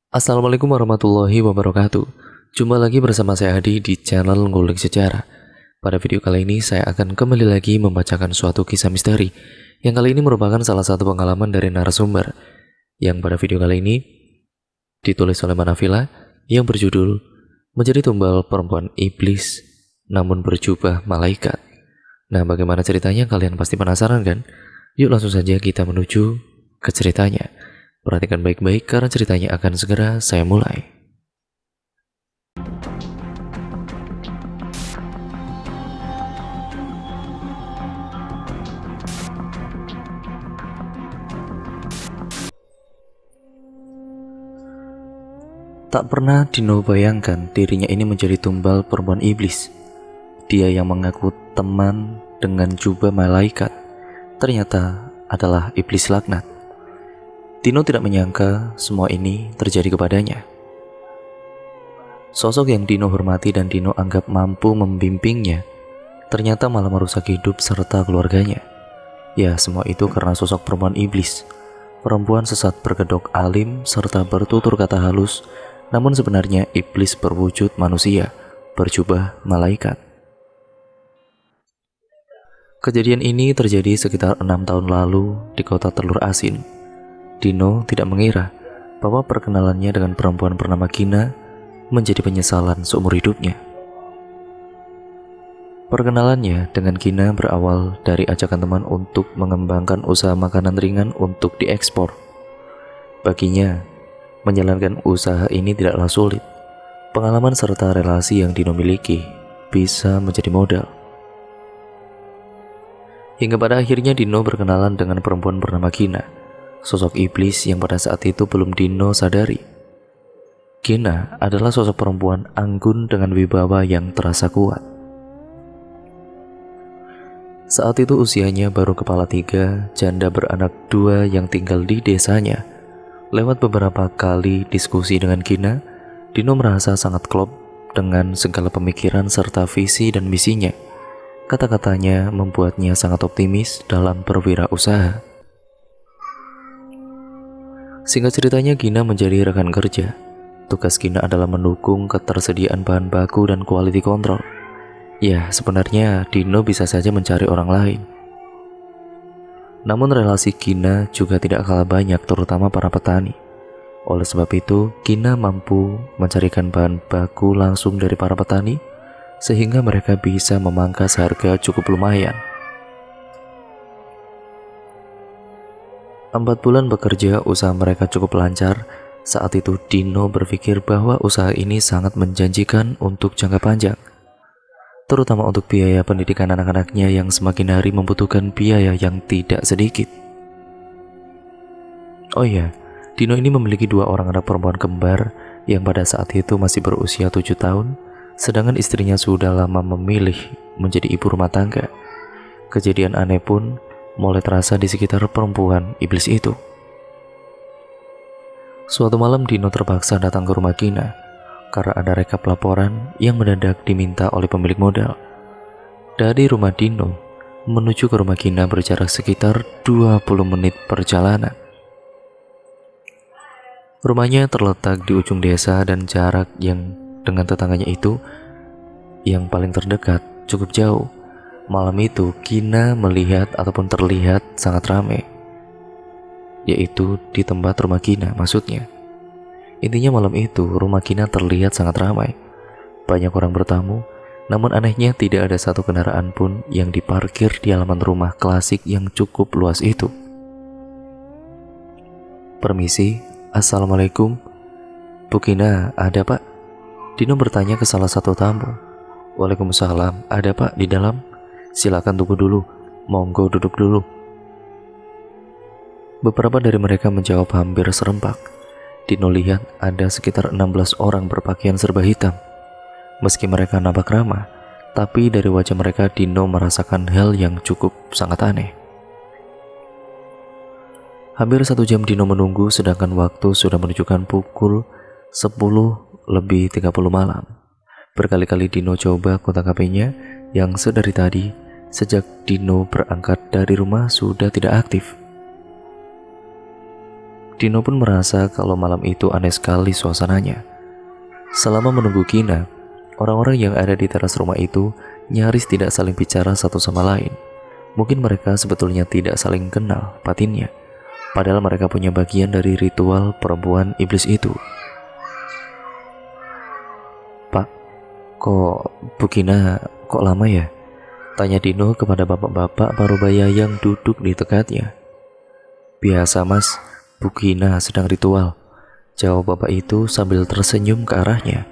Assalamualaikum warahmatullahi wabarakatuh. Jumpa lagi bersama saya Adi di channel Ngulik Sejarah. Pada video kali ini saya akan kembali lagi membacakan suatu kisah misteri yang kali ini merupakan salah satu pengalaman dari narasumber yang pada video kali ini ditulis oleh Manafila yang berjudul Menjadi Tumbal Perempuan Iblis Namun Berjubah Malaikat. Nah, bagaimana ceritanya kalian pasti penasaran kan? Yuk langsung saja kita menuju ke ceritanya. Perhatikan baik-baik karena ceritanya akan segera saya mulai. Tak pernah Dino bayangkan dirinya ini menjadi tumbal perempuan iblis. Dia yang mengaku teman dengan jubah malaikat ternyata adalah iblis laknat. Dino tidak menyangka semua ini terjadi kepadanya. Sosok yang Dino hormati dan Dino anggap mampu membimbingnya ternyata malah merusak hidup serta keluarganya. Ya, semua itu karena sosok perempuan iblis. Perempuan sesat berkedok alim serta bertutur kata halus, namun sebenarnya iblis berwujud manusia, berjubah malaikat. Kejadian ini terjadi sekitar 6 tahun lalu di kota Telur Asin. Dino tidak mengira bahwa perkenalannya dengan perempuan bernama Gina menjadi penyesalan seumur hidupnya. Perkenalannya dengan Gina berawal dari ajakan teman untuk mengembangkan usaha makanan ringan untuk diekspor. Baginya, menjalankan usaha ini tidaklah sulit. Pengalaman serta relasi yang Dino miliki bisa menjadi modal. Hingga pada akhirnya Dino berkenalan dengan perempuan bernama Gina, sosok iblis yang pada saat itu belum Dino sadari. Gina adalah sosok perempuan anggun dengan wibawa yang terasa kuat. Saat itu usianya baru kepala 3, janda beranak 2 yang tinggal di desanya. Lewat beberapa kali diskusi dengan Gina, Dino merasa sangat klop dengan segala pemikiran serta visi dan misinya. Kata-katanya membuatnya sangat optimis dalam berwirausaha. Singkat ceritanya, Gina menjadi rekan kerja. Tugas Gina adalah mendukung ketersediaan bahan baku dan quality control. Ya, sebenarnya Dino bisa saja mencari orang lain. Namun relasi Gina juga tidak kalah banyak, terutama para petani. Oleh sebab itu, Gina mampu mencarikan bahan baku langsung dari para petani, sehingga mereka bisa memangkas harga cukup lumayan. 4 bulan bekerja, usaha mereka cukup lancar. Saat itu Dino berpikir bahwa usaha ini sangat menjanjikan untuk jangka panjang, terutama untuk biaya pendidikan anak-anaknya yang semakin hari membutuhkan biaya yang tidak sedikit. Oh iya, Dino ini memiliki 2 orang anak perempuan kembar yang pada saat itu masih berusia 7 tahun, sedangkan istrinya sudah lama memilih menjadi ibu rumah tangga. Kejadian aneh pun mulai terasa di sekitar perempuan iblis itu. Suatu malam Dino terpaksa datang ke rumah Gina karena ada rekap laporan yang mendadak diminta oleh pemilik modal. Dari rumah Dino menuju ke rumah Gina berjarak sekitar 20 menit perjalanan. Rumahnya terletak di ujung desa dan jarak yang dengan tetangganya itu yang paling terdekat cukup jauh. Malam itu Gina melihat ataupun terlihat sangat ramai, yaitu di tempat rumah Gina maksudnya. Intinya malam itu rumah Gina terlihat sangat ramai. Banyak orang bertamu, namun anehnya tidak ada satu kendaraan pun yang diparkir di halaman rumah klasik yang cukup luas itu. Permisi, assalamualaikum. Bu Gina, ada pak? Dino bertanya ke salah satu tamu. Waalaikumsalam, ada pak di dalam? Silakan tunggu dulu, monggo duduk dulu. Beberapa dari mereka menjawab hampir serempak. Dino lihat ada sekitar 16 orang berpakaian serba hitam. Meski mereka nampak ramah, tapi dari wajah mereka Dino merasakan hal yang cukup sangat aneh. Hampir 1 jam Dino menunggu, sedangkan waktu sudah menunjukkan pukul 10:30 malam. Berkali-kali Dino coba kontak HP-nya yang sedari tadi sejak Dino berangkat dari rumah sudah tidak aktif. Dino pun merasa kalau malam itu aneh sekali suasananya. Selama menunggu Kina, orang-orang yang ada di teras rumah itu nyaris tidak saling bicara satu sama lain. Mungkin mereka sebetulnya tidak saling kenal batinnya, padahal mereka punya bagian dari ritual perempuan iblis itu. "Pak, kok Bu Kina kok lama ya?" tanya Dino kepada bapak-bapak parubaya yang duduk di dekatnya. "Biasa mas, Bu Kina sedang ritual," jawab bapak itu sambil tersenyum ke arahnya.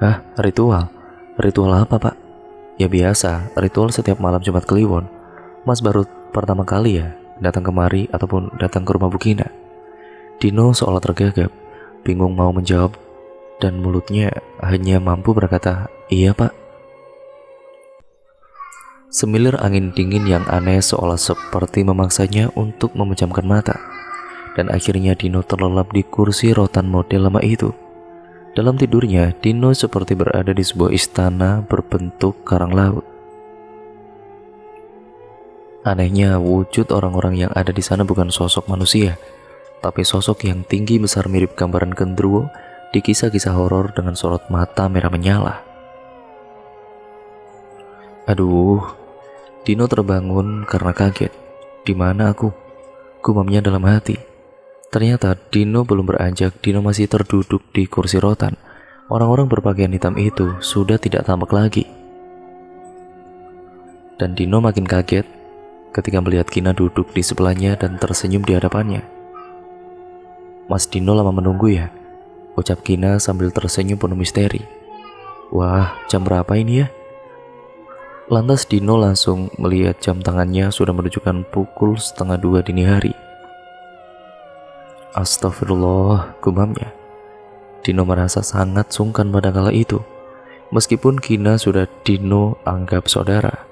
"Hah, ritual? Ritual apa pak?" "Ya biasa, ritual setiap malam Jumat Kliwon. Mas baru pertama kali ya datang kemari ataupun datang ke rumah Bu Kina?" Dino seolah tergagap, bingung mau menjawab, dan mulutnya hanya mampu berkata, "Iya pak." Semilir angin dingin yang aneh seolah seperti memaksanya untuk memejamkan mata, dan akhirnya Dino terlelap di kursi rotan model lama itu. Dalam tidurnya, Dino seperti berada di sebuah istana berbentuk karang laut. Anehnya, wujud orang-orang yang ada di sana bukan sosok manusia, tapi sosok yang tinggi besar mirip gambaran genderuwo di kisah-kisah horor dengan sorot mata merah menyala. "Aduh," Dino terbangun karena kaget. "Di mana aku?" gumamnya dalam hati. Ternyata Dino belum beranjak, Dino masih terduduk di kursi rotan. Orang-orang berpakaian hitam itu sudah tidak tampak lagi. Dan Dino makin kaget ketika melihat Kina duduk di sebelahnya dan tersenyum di hadapannya. "Mas Dino lama menunggu ya?" ucap Kina sambil tersenyum penuh misteri. "Wah, jam berapa ini ya?" Lantas Dino langsung melihat jam tangannya sudah menunjukkan pukul 1:30 dini hari. "Astagfirullah," gumamnya. Dino merasa sangat sungkan pada kala itu. Meskipun Kina sudah Dino anggap saudara,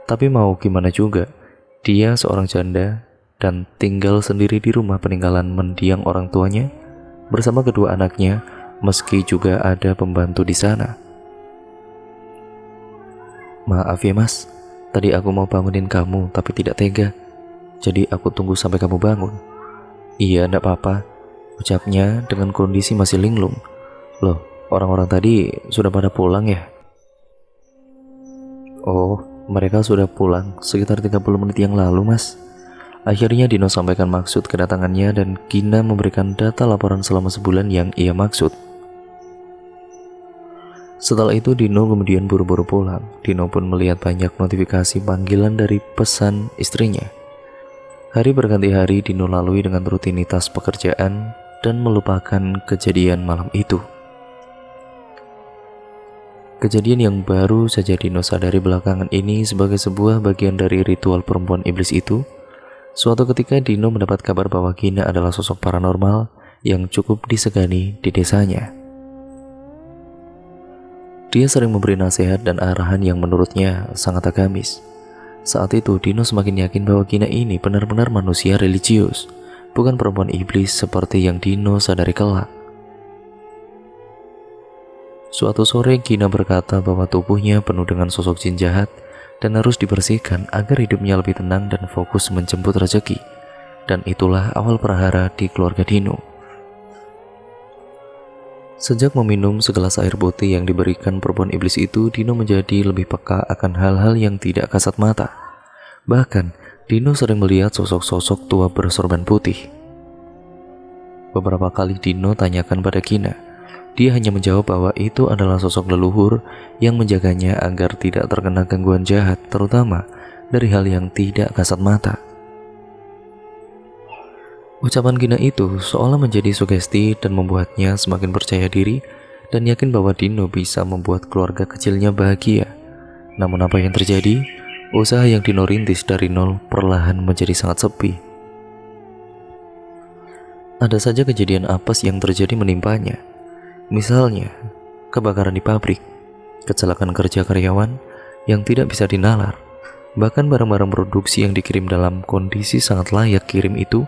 tapi mau gimana juga, dia seorang janda dan tinggal sendiri di rumah peninggalan mendiang orang tuanya bersama kedua anaknya, meski juga ada pembantu di sana. "Maaf ya mas, tadi aku mau bangunin kamu tapi tidak tega, jadi aku tunggu sampai kamu bangun." "Iya, enggak apa-apa," ucapnya dengan kondisi masih linglung. "Loh, orang-orang tadi sudah pada pulang ya?" "Oh, mereka sudah pulang sekitar 30 menit yang lalu mas." Akhirnya Dino sampaikan maksud kedatangannya dan Kina memberikan data laporan selama sebulan yang ia maksud. Setelah itu Dino kemudian buru-buru pulang. Dino pun melihat banyak notifikasi panggilan dari pesan istrinya. Hari berganti hari Dino lalui dengan rutinitas pekerjaan dan melupakan kejadian malam itu. Kejadian yang baru saja Dino sadari belakangan ini sebagai sebuah bagian dari ritual perempuan iblis itu. Suatu ketika Dino mendapat kabar bahwa Kina adalah sosok paranormal yang cukup disegani di desanya. Dia sering memberi nasihat dan arahan yang menurutnya sangat agamis. Saat itu Dino semakin yakin bahwa Kina ini benar-benar manusia religius, bukan perempuan iblis seperti yang Dino sadari kelak. Suatu sore Kina berkata bahwa tubuhnya penuh dengan sosok jin jahat dan harus dibersihkan agar hidupnya lebih tenang dan fokus menjemput rezeki. Dan itulah awal prahara di keluarga Dino. Sejak meminum segelas air putih yang diberikan perempuan iblis itu, Dino menjadi lebih peka akan hal-hal yang tidak kasat mata. Bahkan, Dino sering melihat sosok-sosok tua bersorban putih. Beberapa kali Dino tanyakan pada Kina. Dia hanya menjawab bahwa itu adalah sosok leluhur yang menjaganya agar tidak terkena gangguan jahat, terutama dari hal yang tidak kasat mata. Ucapan Kina itu seolah menjadi sugesti dan membuatnya semakin percaya diri dan yakin bahwa Dino bisa membuat keluarga kecilnya bahagia. Namun apa yang terjadi? Usaha yang Dino rintis dari nol perlahan menjadi sangat sepi. Ada saja kejadian apes yang terjadi menimpanya. Misalnya, kebakaran di pabrik, kecelakaan kerja karyawan yang tidak bisa dinalar, bahkan barang-barang produksi yang dikirim dalam kondisi sangat layak kirim itu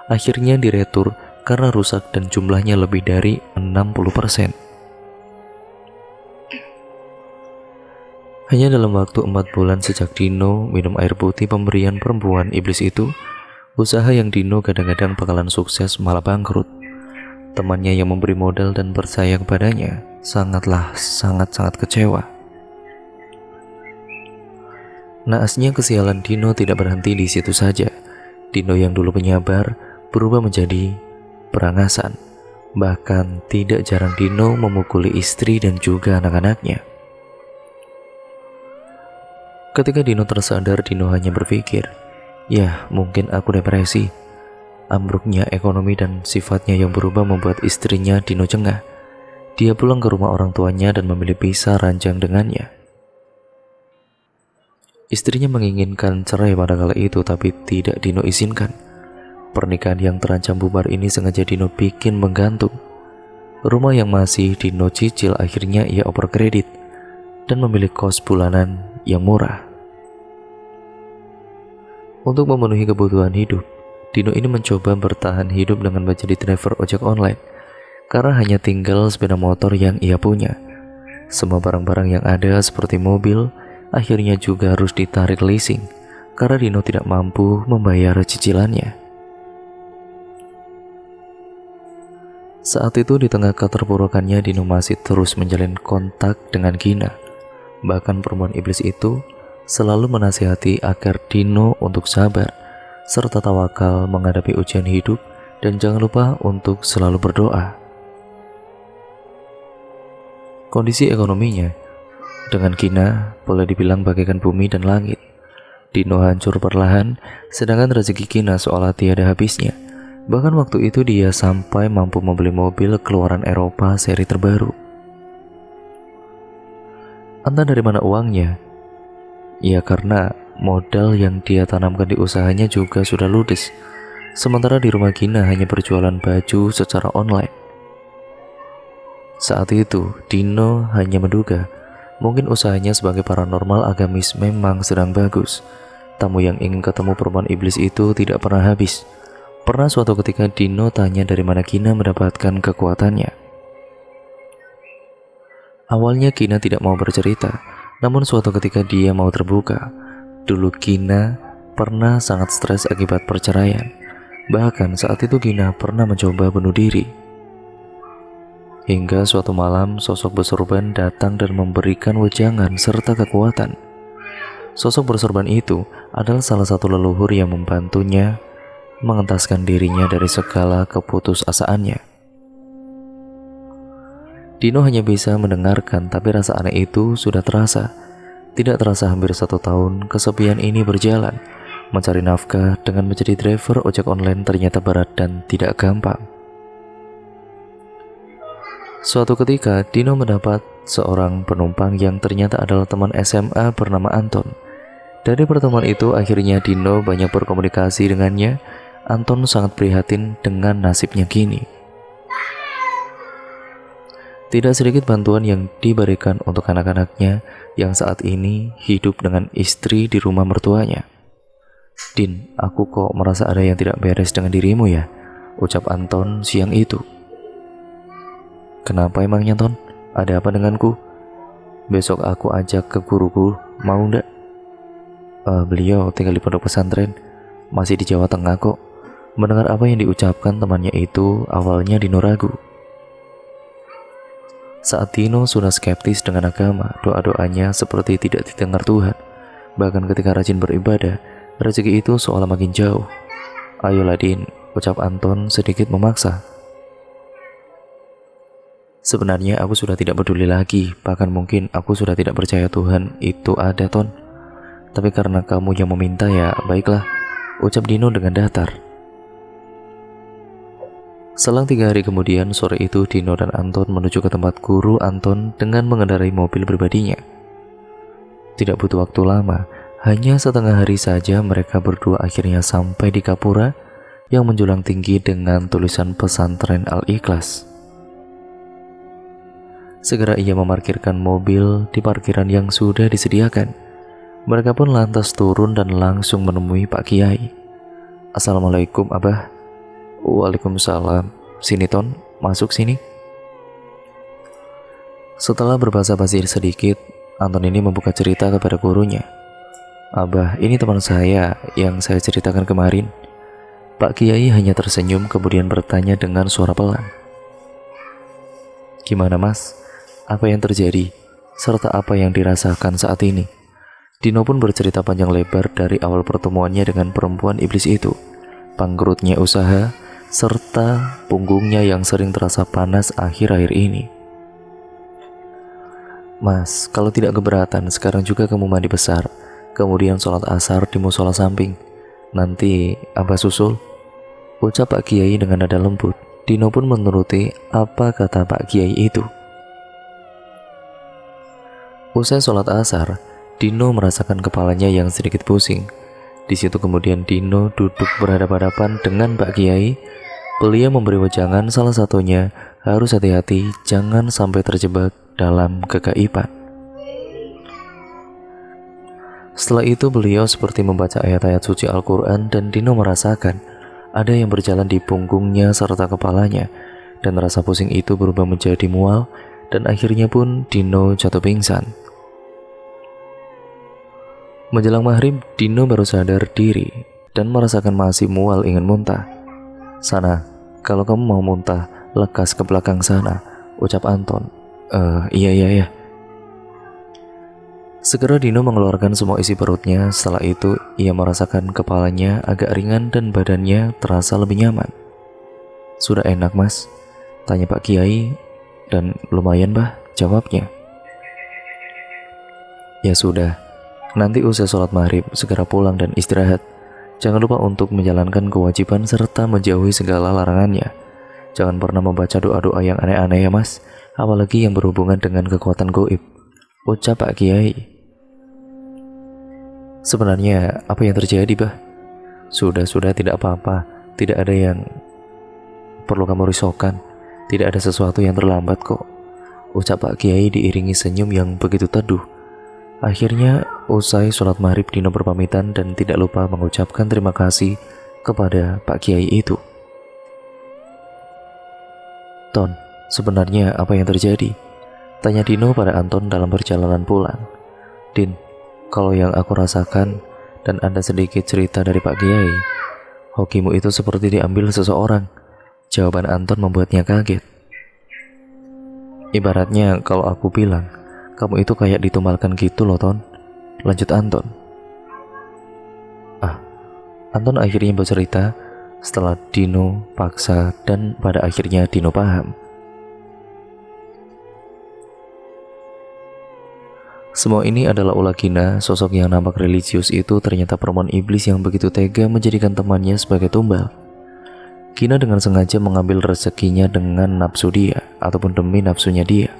akhirnya diretur karena rusak dan jumlahnya lebih dari 60%. Hanya dalam waktu 4 bulan sejak Dino minum air putih pemberian perempuan iblis itu, Usaha yang Dino kadang-kadang bakalan sukses malah bangkrut. Temannya yang memberi modal dan percaya kepadanya sangat-sangat kecewa. Naasnya kesialan Dino tidak berhenti di situ saja. Dino yang dulu penyabar berubah menjadi perangasan. Bahkan tidak jarang Dino memukuli istri dan juga anak-anaknya. Ketika Dino tersadar, Dino hanya berpikir, ya mungkin aku depresi. Ambruknya ekonomi dan sifatnya yang berubah membuat istrinya Dino cengah. Dia pulang ke rumah orang tuanya dan memilih pisah ranjang dengannya. Istrinya menginginkan cerai pada kala itu, tapi tidak Dino izinkan. Pernikahan yang terancam bubar ini sengaja Dino bikin menggantung. Rumah yang masih Dino cicil akhirnya ia oper kredit dan memilih kos bulanan yang murah. Untuk memenuhi kebutuhan hidup, Dino ini mencoba bertahan hidup dengan menjadi driver ojek online karena hanya tinggal sepeda motor yang ia punya. Semua barang-barang yang ada seperti mobil akhirnya juga harus ditarik leasing karena Dino tidak mampu membayar cicilannya. Saat itu di tengah keterpurukannya, Dino masih terus menjalin kontak dengan Gina. Bahkan perempuan iblis itu selalu menasihati agar Dino untuk sabar serta tawakal menghadapi ujian hidup, dan jangan lupa untuk selalu berdoa. Kondisi ekonominya dengan Gina boleh dibilang bagaikan bumi dan langit. Dino hancur perlahan, sedangkan rezeki Gina seolah tiada habisnya. Bahkan waktu itu dia sampai mampu membeli mobil keluaran Eropa seri terbaru. Entah dari mana uangnya. Ya karena modal yang dia tanamkan di usahanya juga sudah ludes. Sementara di rumah Gina hanya berjualan baju secara online. Saat itu Dino hanya menduga mungkin usahanya sebagai paranormal agamis memang sedang bagus. Tamu yang ingin ketemu perempuan iblis itu tidak pernah habis. Pernah suatu ketika Dino tanya dari mana Gina mendapatkan kekuatannya. Awalnya Gina tidak mau bercerita, namun suatu ketika dia mau terbuka. Dulu Gina pernah sangat stres akibat perceraian. Bahkan saat itu Gina pernah mencoba bunuh diri. Hingga suatu malam sosok bersorban datang dan memberikan wejangan serta kekuatan. Sosok bersorban itu adalah salah satu leluhur yang membantunya mengentaskan dirinya dari segala keputusasaannya. Dino hanya bisa mendengarkan, tapi rasa aneh itu sudah terasa. Tidak terasa hampir 1 tahun kesepian ini berjalan. Mencari nafkah dengan menjadi driver ojek online ternyata berat dan tidak gampang. Suatu ketika Dino mendapat seorang penumpang yang ternyata adalah teman SMA bernama Anton. Dari pertemuan itu akhirnya Dino banyak berkomunikasi dengannya. Anton sangat prihatin dengan nasibnya kini. Tidak sedikit bantuan yang diberikan untuk anak-anaknya yang saat ini hidup dengan istri di rumah mertuanya. "Din, aku kok merasa ada yang tidak beres dengan dirimu ya?" ucap Anton siang itu. "Kenapa emangnya, Ton? Ada apa denganku? Besok aku ajak ke guruku, mau ndak?" Beliau tinggal di pondok pesantren, masih di Jawa Tengah kok." Mendengar apa yang diucapkan temannya itu, awalnya Dino ragu. Saat Dino sudah skeptis dengan agama, doa-doanya seperti tidak didengar Tuhan. Bahkan ketika rajin beribadah, rezeki itu seolah makin jauh. "Ayolah Din," ucap Anton sedikit memaksa. "Sebenarnya aku sudah tidak peduli lagi, bahkan mungkin aku sudah tidak percaya Tuhan itu ada, Ton. Tapi karena kamu yang meminta ya baiklah," ucap Dino dengan datar. Selang 3 hari kemudian, sore itu Dino dan Anton menuju ke tempat guru Anton dengan mengendarai mobil pribadinya. Tidak butuh waktu lama, hanya setengah hari saja mereka berdua akhirnya sampai di Kapura yang menjulang tinggi dengan tulisan pesantren Al-Ikhlas. Segera ia memarkirkan mobil di parkiran yang sudah disediakan. Mereka pun lantas turun dan langsung menemui Pak Kiai. "Assalamualaikum, Abah." "Waalaikumsalam. Sini Ton, masuk sini." Setelah berbahasa-basi sedikit, Anton ini membuka cerita kepada gurunya. "Abah, ini teman saya yang saya ceritakan kemarin. Pak Kiai hanya tersenyum kemudian bertanya dengan suara pelan. Gimana Mas? Apa yang terjadi? Serta apa yang dirasakan saat ini? Dino pun bercerita panjang lebar dari awal pertemuannya dengan perempuan iblis itu, bangkrutnya usaha, serta punggungnya yang sering terasa panas akhir-akhir ini. Mas, kalau tidak keberatan, sekarang juga kamu mandi besar, kemudian sholat asar di musola samping. Nanti Abah susul, ucap Pak Kiai dengan nada lembut. Dino pun menuruti apa kata Pak Kiai itu. Usai sholat asar, Dino merasakan kepalanya yang sedikit pusing. Di situ kemudian Dino duduk berhadapan-hadapan dengan Pak Kiai. Beliau memberi wejangan, salah satunya harus hati-hati jangan sampai terjebak dalam kegaiban. Setelah itu beliau seperti membaca ayat-ayat suci Al-Quran dan Dino merasakan ada yang berjalan di punggungnya serta kepalanya, dan rasa pusing itu berubah menjadi mual dan akhirnya pun Dino jatuh pingsan. Menjelang maghrib, Dino baru sadar diri dan merasakan masih mual ingin muntah. Sana, kalau kamu mau muntah, lekas ke belakang sana, ucap Anton. Iya. Segera Dino mengeluarkan semua isi perutnya. Setelah itu, ia merasakan kepalanya agak ringan dan badannya terasa lebih nyaman. Sudah enak Mas? Tanya Pak Kiai. Dan lumayan Bah, jawabnya. Ya sudah, nanti usai sholat maghrib segera pulang dan istirahat. Jangan lupa untuk menjalankan kewajiban serta menjauhi segala larangannya. Jangan pernah membaca doa-doa yang aneh-aneh ya Mas, apalagi yang berhubungan dengan kekuatan gaib, ucap Pak Kiai. Sebenarnya apa yang terjadi Bah? Sudah tidak apa-apa. Tidak ada yang perlu kamu risaukan. Tidak ada sesuatu yang terlambat kok, ucap Pak Kiai diiringi senyum yang begitu teduh. Akhirnya usai sholat maghrib Dino berpamitan dan tidak lupa mengucapkan terima kasih kepada Pak Kiai itu. Ton, sebenarnya apa yang terjadi? Tanya Dino pada Anton dalam perjalanan pulang. Din, kalau yang aku rasakan dan ada sedikit cerita dari Pak Kiai, hokimu itu seperti diambil seseorang. Jawaban Anton membuatnya kaget. Ibaratnya kalau aku bilang, kamu itu kayak ditumbalkan gitu loh Ton, lanjut Anton. Anton akhirnya bercerita setelah Dino paksa dan pada akhirnya Dino paham. Semua ini adalah ulah Gina. Sosok yang nampak religius itu ternyata perempuan iblis yang begitu tega menjadikan temannya sebagai tumbal. Gina dengan sengaja mengambil rezekinya dengan nafsu dia, ataupun demi nafsunya dia.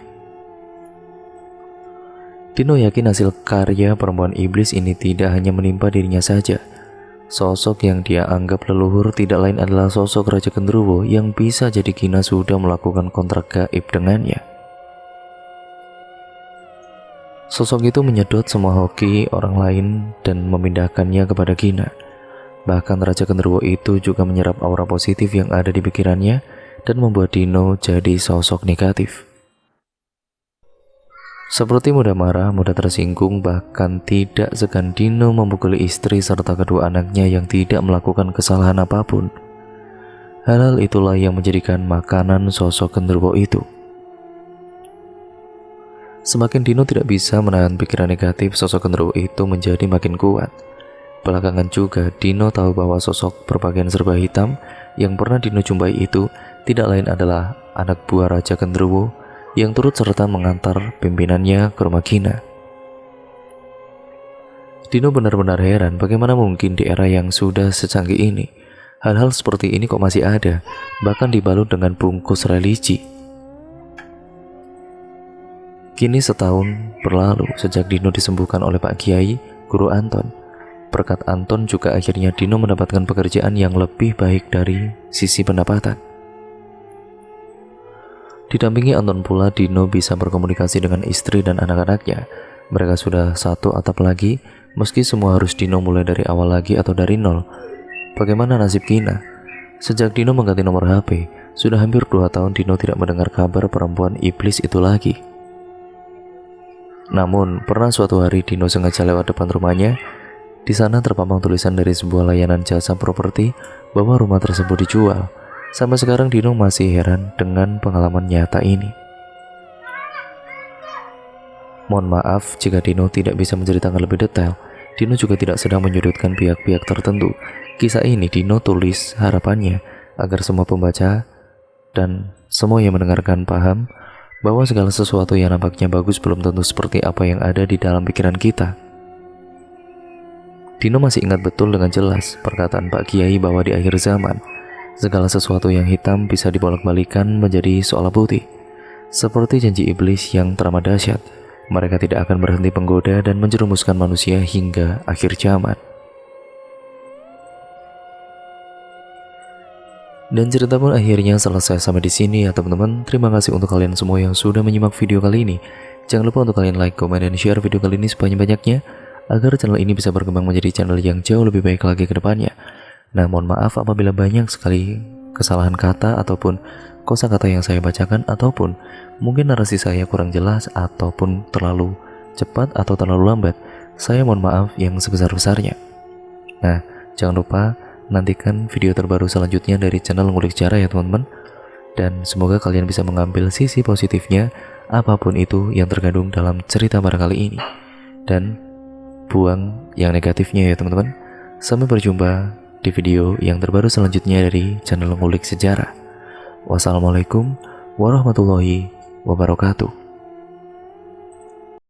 Dino yakin hasil karya perempuan iblis ini tidak hanya menimpa dirinya saja. Sosok yang dia anggap leluhur tidak lain adalah sosok Raja Genderuwo yang bisa jadi Gina sudah melakukan kontrak gaib dengannya. Sosok itu menyedot semua hoki orang lain dan memindahkannya kepada Gina. Bahkan Raja Genderuwo itu juga menyerap aura positif yang ada di pikirannya dan membuat Dino jadi sosok negatif. Seperti mudah marah, mudah tersinggung, bahkan tidak segan Dino memukuli istri serta kedua anaknya yang tidak melakukan kesalahan apapun. Hal-hal itulah yang menjadikan makanan sosok Genderuwo itu. Semakin Dino tidak bisa menahan pikiran negatif, sosok Genderuwo itu menjadi makin kuat. Belakangan juga Dino tahu bahwa sosok berpakaian serba hitam yang pernah Dino jumpai itu tidak lain adalah anak buah Raja Genderuwo yang turut serta mengantar pimpinannya ke rumah Gina. Dino benar-benar heran bagaimana mungkin di era yang sudah secanggih ini hal-hal seperti ini kok masih ada, bahkan dibalut dengan bungkus religi. Kini setahun berlalu sejak Dino disembuhkan oleh Pak Kiai, Guru Anton. Berkat Anton juga akhirnya Dino mendapatkan pekerjaan yang lebih baik dari sisi pendapatan. Didampingi Anton pula, Dino bisa berkomunikasi dengan istri dan anak-anaknya. Mereka sudah satu atap lagi, meski semua harus Dino mulai dari awal lagi atau dari nol. Bagaimana nasib Gina? Sejak Dino mengganti nomor HP, sudah hampir 2 tahun Dino tidak mendengar kabar perempuan iblis itu lagi. Namun, pernah suatu hari Dino sengaja lewat depan rumahnya. Di sana terpampang tulisan dari sebuah layanan jasa properti bahwa rumah tersebut dijual. Sampai sekarang Dino masih heran dengan pengalaman nyata ini. Mohon maaf jika Dino tidak bisa menceritakan lebih detail. Dino juga tidak sedang menyudutkan pihak-pihak tertentu. Kisah ini Dino tulis harapannya agar semua pembaca dan semua yang mendengarkan paham bahwa segala sesuatu yang nampaknya bagus belum tentu seperti apa yang ada di dalam pikiran kita. Dino masih ingat betul dengan jelas perkataan Pak Kiai bahwa di akhir zaman segala sesuatu yang hitam bisa dibolak-balikan menjadi seolah putih. Seperti janji iblis yang teramat dahsyat, mereka tidak akan berhenti menggoda dan menjerumuskan manusia hingga akhir zaman. Dan cerita pun akhirnya selesai sampai di sini ya teman-teman. Terima kasih untuk kalian semua yang sudah menyimak video kali ini. Jangan lupa untuk kalian like, komen, dan share video kali ini sebanyak-banyaknya agar channel ini bisa berkembang menjadi channel yang jauh lebih baik lagi ke depannya. Nah, mohon maaf apabila banyak sekali kesalahan kata ataupun kosakata yang saya bacakan, ataupun mungkin narasi saya kurang jelas ataupun terlalu cepat atau terlalu lambat. Saya mohon maaf yang sebesar-besarnya. Nah, jangan lupa nantikan video terbaru selanjutnya dari channel Ngulik Sejarah ya teman-teman. Dan semoga kalian bisa mengambil sisi positifnya apapun itu yang terkandung dalam cerita pada kali ini, dan buang yang negatifnya ya teman-teman. Sampai berjumpa di video yang terbaru selanjutnya dari channel Ngulik Sejarah. Wassalamualaikum warahmatullahi wabarakatuh.